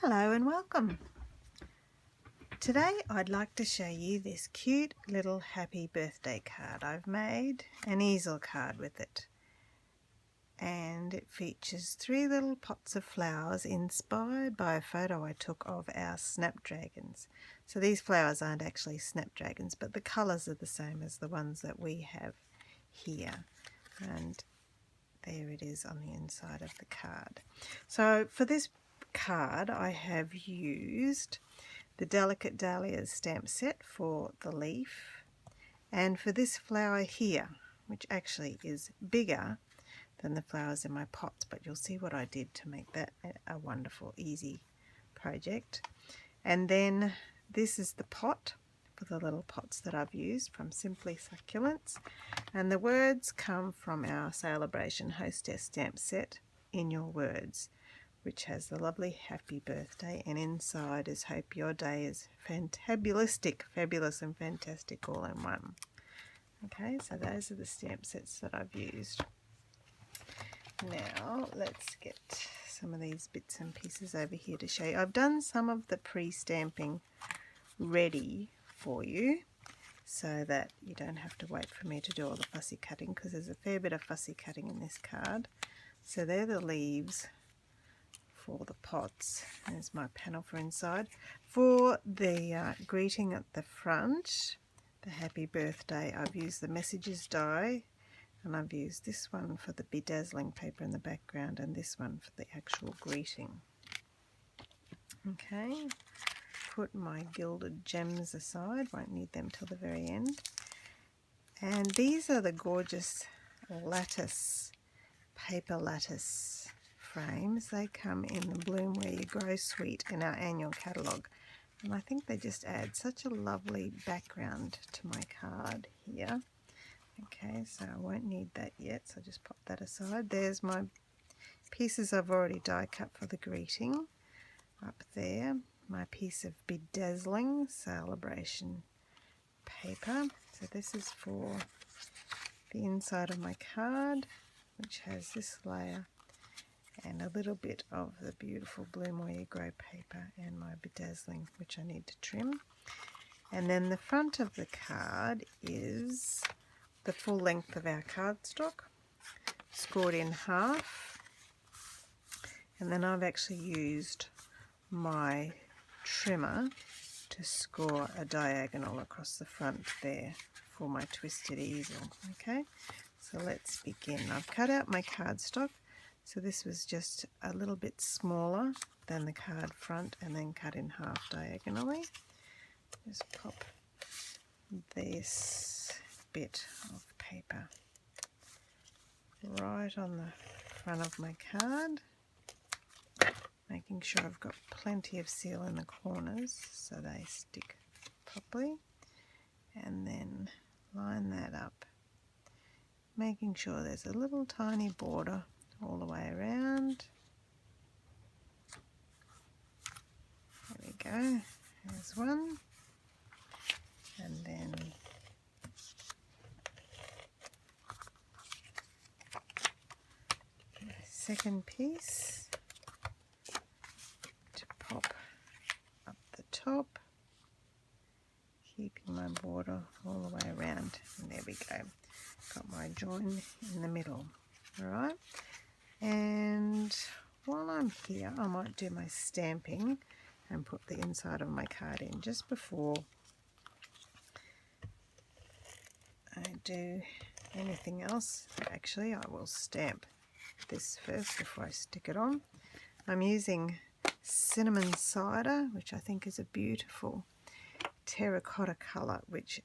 Hello and welcome. Today I'd like to show you this cute little happy birthday card. I've made an easel card with it, and it features 3 little pots of flowers inspired by a photo I took of our snapdragons. So these flowers aren't actually snapdragons, but the colours are the same as the ones that we have here, and there it is on the inside of the card. So for this card I have used the Delicate Dahlias stamp set for the leaf, and for this flower here, which actually is bigger than the flowers in my pots, but you'll see what I did to make that a wonderful easy project. And then this is the pot for the little pots that I've used from Simply Succulents, and the words come from our Celebration Hostess stamp set, In Your Words, which has the lovely happy birthday, and inside is hope your day is fantabulistic, fabulous and fantastic all in one. Okay, so those are the stamp sets that I've used. Now let's get some of these bits and pieces over here to show you. I've done some of the pre-stamping ready for you so that you don't have to wait for me to do all the fussy cutting, because there's a fair bit of fussy cutting in this card. So they're the leaves for the pots. There's my panel for inside. For the greeting at the front, the happy birthday, I've used the messages die, and I've used this one for the bedazzling paper in the background and this one for the actual greeting. Okay, put my gilded gems aside, won't need them till the very end. And these are the gorgeous lattice, paper lattice frames. They come in the Bloom Where You Grow suite in our annual catalogue, and I think they just add such a lovely background to my card here. Okay, so I won't need that yet, so just pop that aside. There's my pieces I've already die cut for the greeting. Up there, my piece of bedazzling celebration paper. So this is for the inside of my card, which has this layer and a little bit of the beautiful Bloom Where You Grow paper and my bedazzling, which I need to trim. And then the front of the card is the full length of our cardstock, scored in half. And then I've actually used my trimmer to score a diagonal across the front there for my twisted easel. Okay, so let's begin. I've cut out my cardstock. So this was just a little bit smaller than the card front, and then cut in half diagonally. Just pop this bit of paper right on the front of my card, making sure I've got plenty of seal in the corners so they stick properly, and then line that up, making sure there's a little tiny border all the way around. There we go, there's one, and then the second piece to pop up the top, keeping my border all the way around, and there we go, got my join in the middle. Alright, and while I'm here I might do my stamping and put the inside of my card in just before I do anything else. Actually, I will stamp this first before I stick it on. I'm using Cinnamon Cider, which I think is a beautiful terracotta colour, which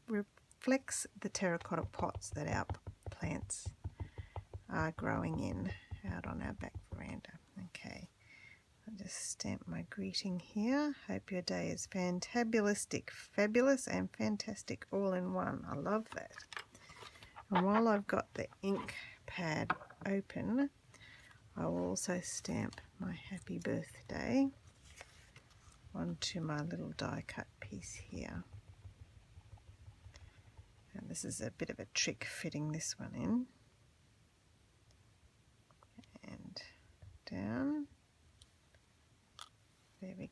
reflects the terracotta pots that our plants are growing in out on our back veranda. Okay, I'll just stamp my greeting here. Hope your day is fantabulistic, fabulous and fantastic all in one. I love that. And while I've got the ink pad open, I will also stamp my happy birthday onto my little die cut piece here. And this is a bit of a trick fitting this one in. And down.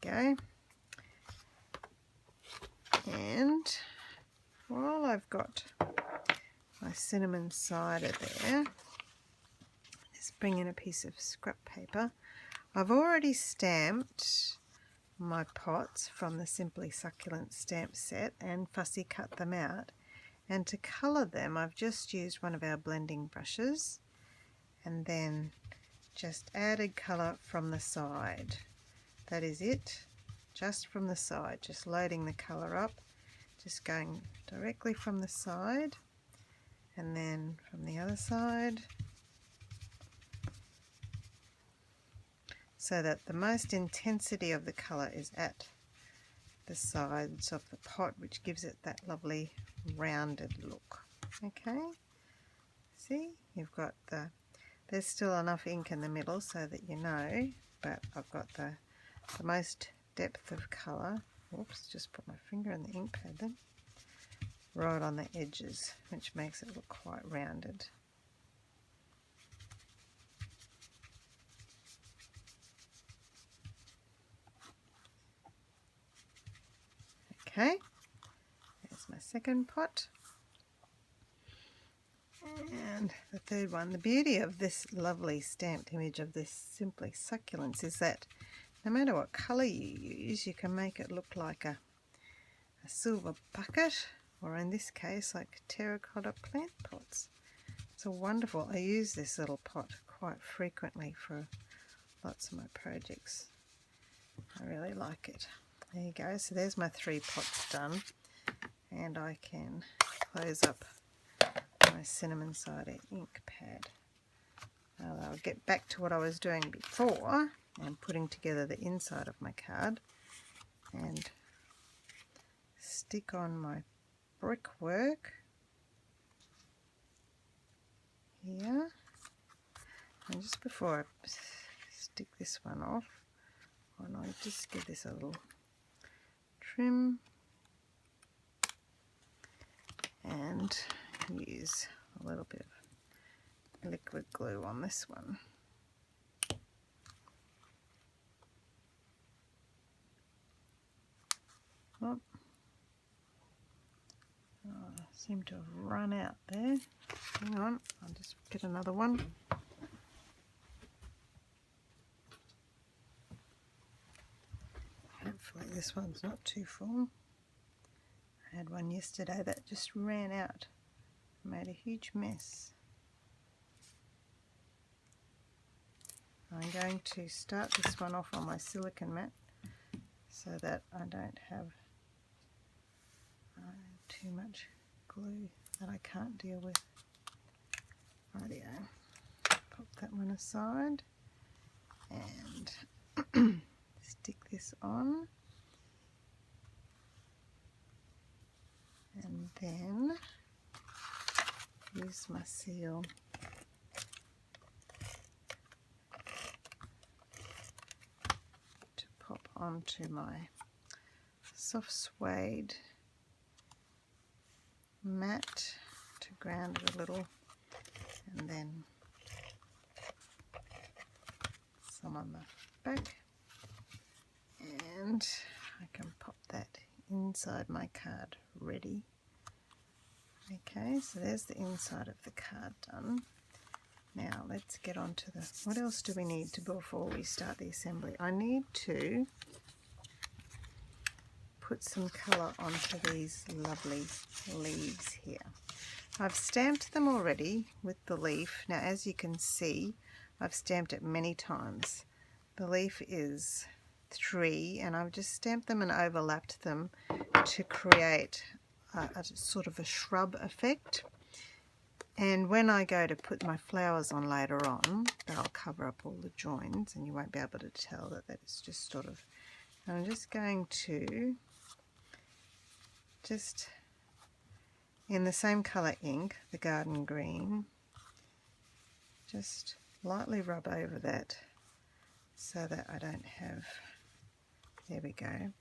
go. And while I've got my cinnamon cider there, just bring in a piece of scrap paper. I've already stamped my pots from the Simply Succulent stamp set and fussy cut them out. And to colour them, I've just used one of our blending brushes and then just added colour from the side. That is it, just from the side, just loading the colour up, just going directly from the side and then from the other side, so that the most intensity of the colour is at the sides of the pot, which gives it that lovely rounded look. Okay, see, you've got there's still enough ink in the middle so that you know, but I've got the most depth of colour. Oops, just put my finger in the ink pad then. Right on the edges, which makes it look quite rounded. Okay, there's my second pot. And the third one. The beauty of this lovely stamped image of this Simply Succulents is that no matter what colour you use, you can make it look like a silver bucket, or in this case like terracotta plant pots. It's a wonderful, I use this little pot quite frequently for lots of my projects. I really like it. There you go, so there's my 3 pots done, and I can close up my cinnamon cider ink pad. Now I'll get back to what I was doing before and putting together the inside of my card, and stick on my brickwork here. And just before I stick this one off, why not just give this a little trim and use a little bit of liquid glue on this one. Oh, I seem to have run out there. Hang on, I'll just get another one. Hopefully this one's not too full. I had one yesterday that just ran out, made a huge mess. I'm going to start this one off on my silicone mat so that I don't have too much glue that I can't deal with. Rightio, pop that one aside and stick this on, and then use my seal to pop onto my soft suede mat to ground it a little, and then some on the back, and I can pop that inside my card ready. Okay, so there's the inside of the card done. Now let's get on to what else do we need before we start the assembly? I need to put some colour onto these lovely leaves here. I've stamped them already with the leaf. Now as you can see, I've stamped it many times. The leaf is 3 and I've just stamped them and overlapped them to create a sort of a shrub effect. And when I go to put my flowers on later on, that'll cover up all the joins and you won't be able to tell that it's just sort of, I'm just going to just in the same colour ink, the garden green, just lightly rub over that so that I don't have, there we go.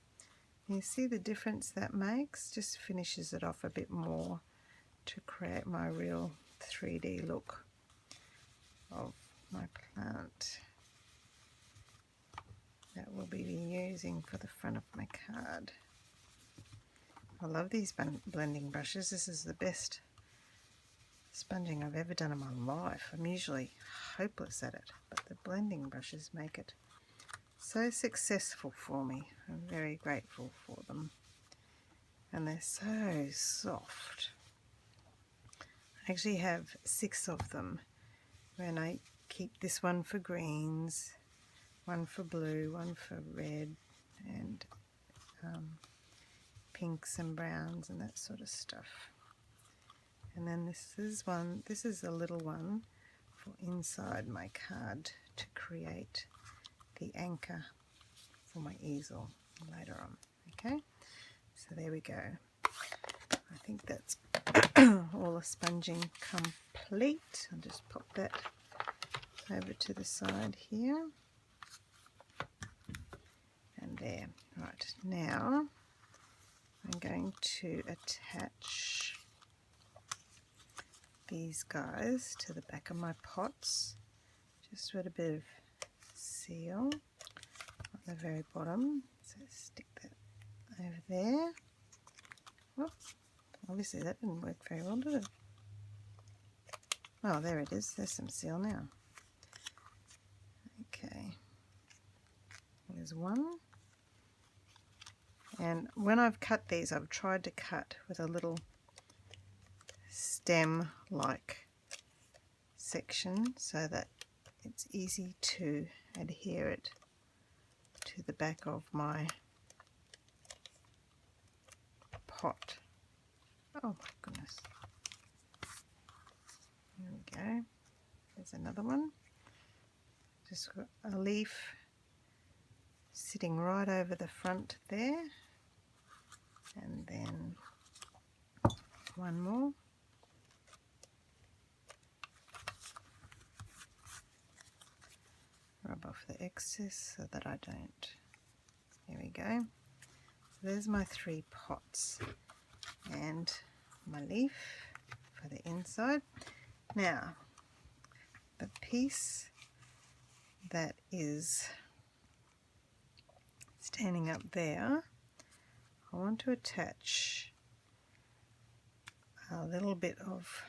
You see the difference that makes? Just finishes it off a bit more to create my real 3D look of my plant. That will be using for the front of my card. I love these blending brushes. This is the best sponging I've ever done in my life. I'm usually hopeless at it, but the blending brushes make it so successful for me. I'm very grateful for them. And they're so soft. I actually have 6 of them, and I keep this one for greens, one for blue, one for red, and pinks and browns and that sort of stuff. And then this is a little one for inside my card to create the anchor for my easel later on. Okay, so there we go. I think that's all the sponging complete. I'll just pop that over to the side here. And there. Right, now I'm going to attach these guys to the back of my pots, just with a bit of seal on the very bottom. So stick that over there. Oh, obviously that didn't work very well, did it? Oh, there it is. There's some seal now. Okay, there's one. And when I've cut these, I've tried to cut with a little stem-like section so that it's easy to adhere it to the back of my pot. Oh my goodness. There we go. There's another one. Just got a leaf sitting right over the front there. And then one more. Rub off the excess so that I don't. There we go. So there's my 3 pots and my leaf for the inside. Now, the piece that is standing up there, I want to attach a little bit of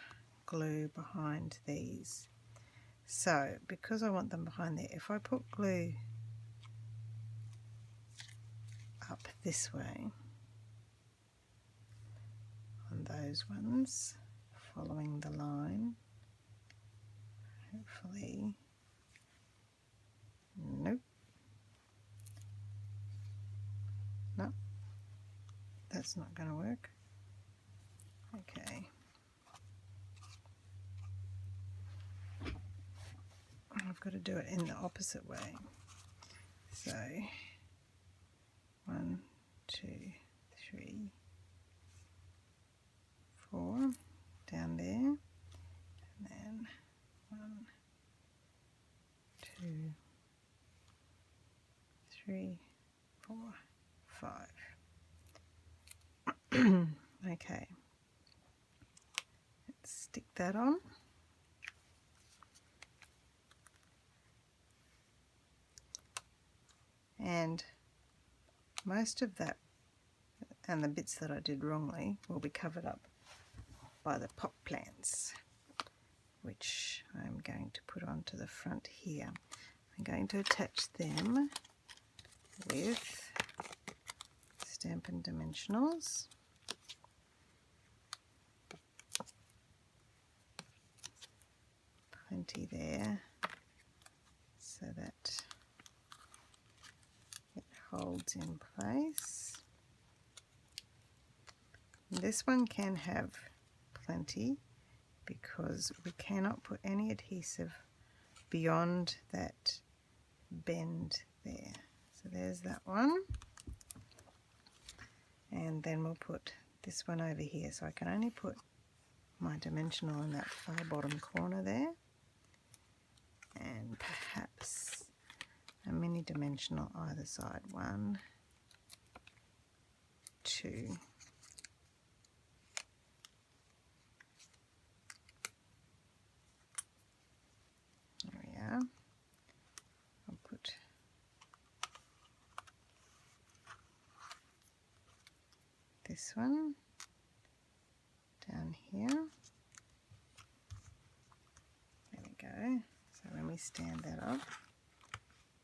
glue behind these. So, because I want them behind there, if I put glue up this way on those ones, following the line, hopefully, nope, no, that's not going to work. Okay. I've got to do it in the opposite way. So 1, 2, 3, 4 down there, and then 1, 2, 3, 4, 5. Okay, let's stick that on. And most of that and the bits that I did wrongly will be covered up by the pot plants, which I'm going to put onto the front here. I'm going to attach them with Stampin' Dimensionals. Plenty there so that it holds in place. This one can have plenty because we cannot put any adhesive beyond that bend there. So there's that one. And then we'll put this one over here. So I can only put my dimensional in that far bottom corner there. And perhaps a mini dimensional either side. 1, 2. There we are. I'll put this one down here. There we go. So when we stand that up,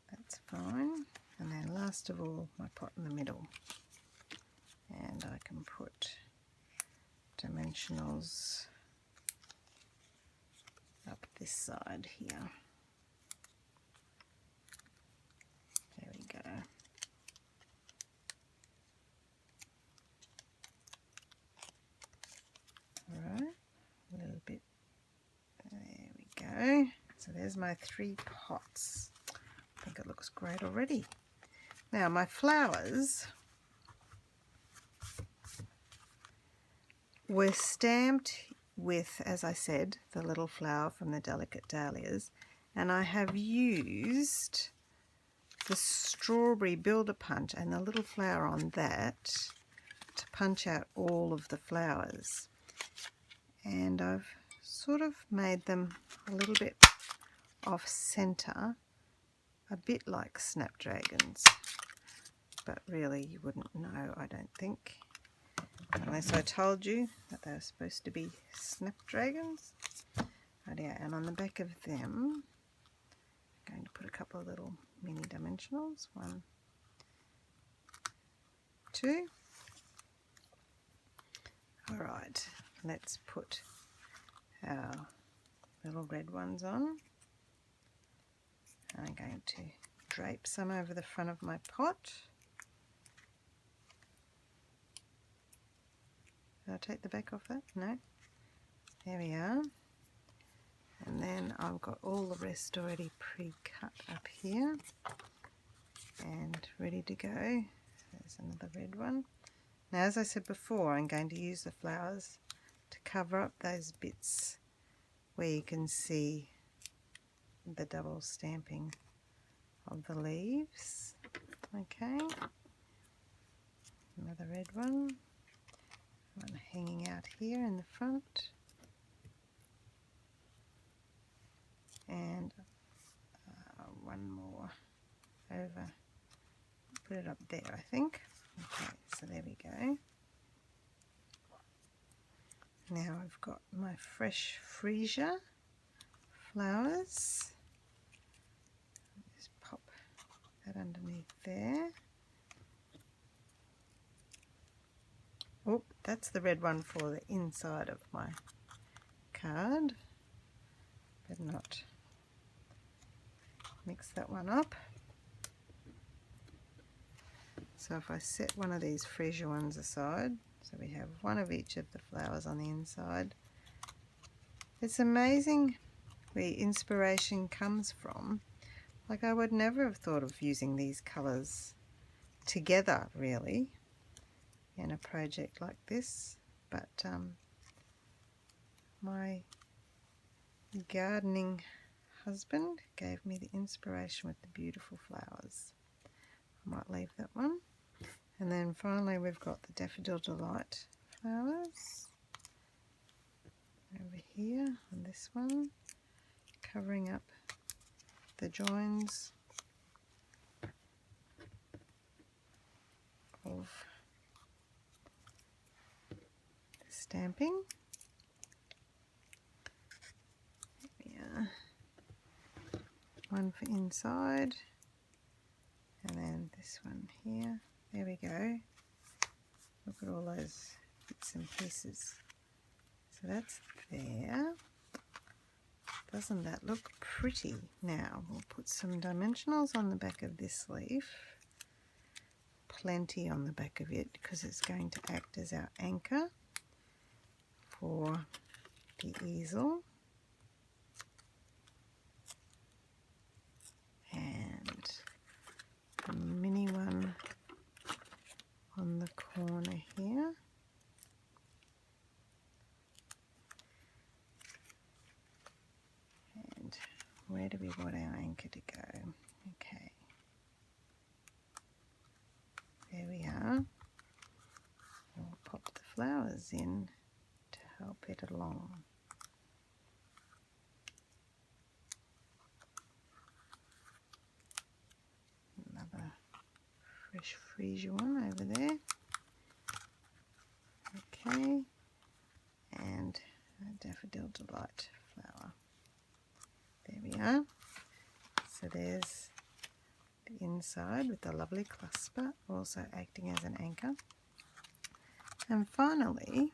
that's fine. And then last of all, my pot in the middle. And I can put dimensionals up this side here. There we go. Alright, a little bit. There we go. So there's my 3 pots. I think it looks great already. Now my flowers were stamped with, as I said, the little flower from the Delicate Dahlias, and I have used the strawberry builder punch and the little flower on that to punch out all of the flowers. And I've sort of made them a little bit off center, a bit like snapdragons, but really you wouldn't know, I don't think, unless I told you that they were supposed to be snapdragons. Right, yeah, and on the back of them I'm going to put a couple of little mini dimensionals. 1, 2. Alright, let's put our little red ones on. I'm going to drape some over the front of my pot. Did I take the back off that? No. There we are. And then I've got all the rest already pre-cut up here and ready to go. There's another red one. Now, as I said before, I'm going to use the flowers to cover up those bits where you can see the double stamping of the leaves. Okay, another red one hanging out here in the front, and one more over, put it up there I think. Okay, so there we go. Now I've got my fresh freesia flowers. Just pop that underneath there. Oh, that's the red one for the inside of my card. Better not mix that one up. So if I set one of these freesia ones aside, so we have one of each of the flowers on the inside. It's amazing where inspiration comes from. Like, I would never have thought of using these colours together really in a project like this, but my gardening husband gave me the inspiration with the beautiful flowers. I might leave that one. And then finally we've got the Daffodil Delight flowers over here on this one, covering up the joins of the stamping. Yeah, one for inside, and then this one here. There we go. Look at all those bits and pieces. So that's there. Doesn't that look pretty? Now we'll put some dimensionals on the back of this leaf. Plenty on the back of it, because it's going to act as our anchor for the easel. And a mini one on the corner here. And where do we want our anchor to go? Okay, there we are. We'll pop the flowers in to help it along. Another fresh freesia one over there. Okay, and a daffodil delight flower. There we are. So there's the inside with the lovely clasper also acting as an anchor. And finally,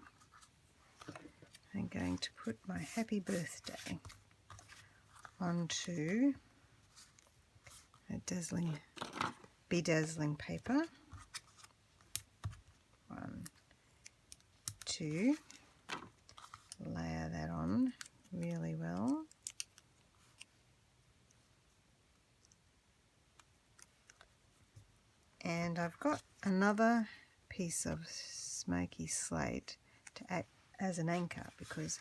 I'm going to put my happy birthday onto a bedazzling paper. 1, 2, layer that on really well. And I've got another piece of smoky slate to act as an anchor, because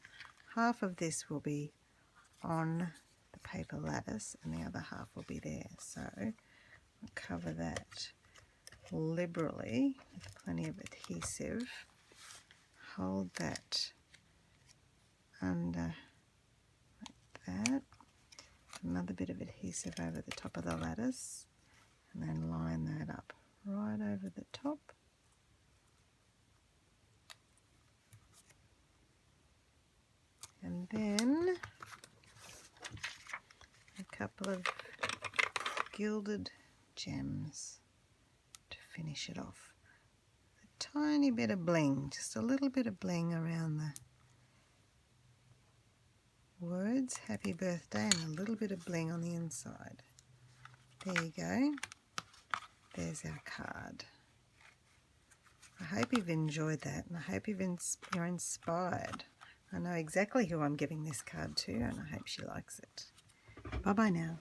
half of this will be on the paper lattice and the other half will be there. So I'll cover that liberally with plenty of adhesive. Hold that under like that. Another bit of adhesive over the top of the lattice, and then line that up right over the top. And then a couple of gilded gems to finish it off. A tiny bit of bling, just a little bit of bling around the words happy birthday, and a little bit of bling on the inside. There you go. There's our card. I hope you've enjoyed that, and I hope you're inspired. I know exactly who I'm giving this card to, and I hope she likes it. Bye-bye now.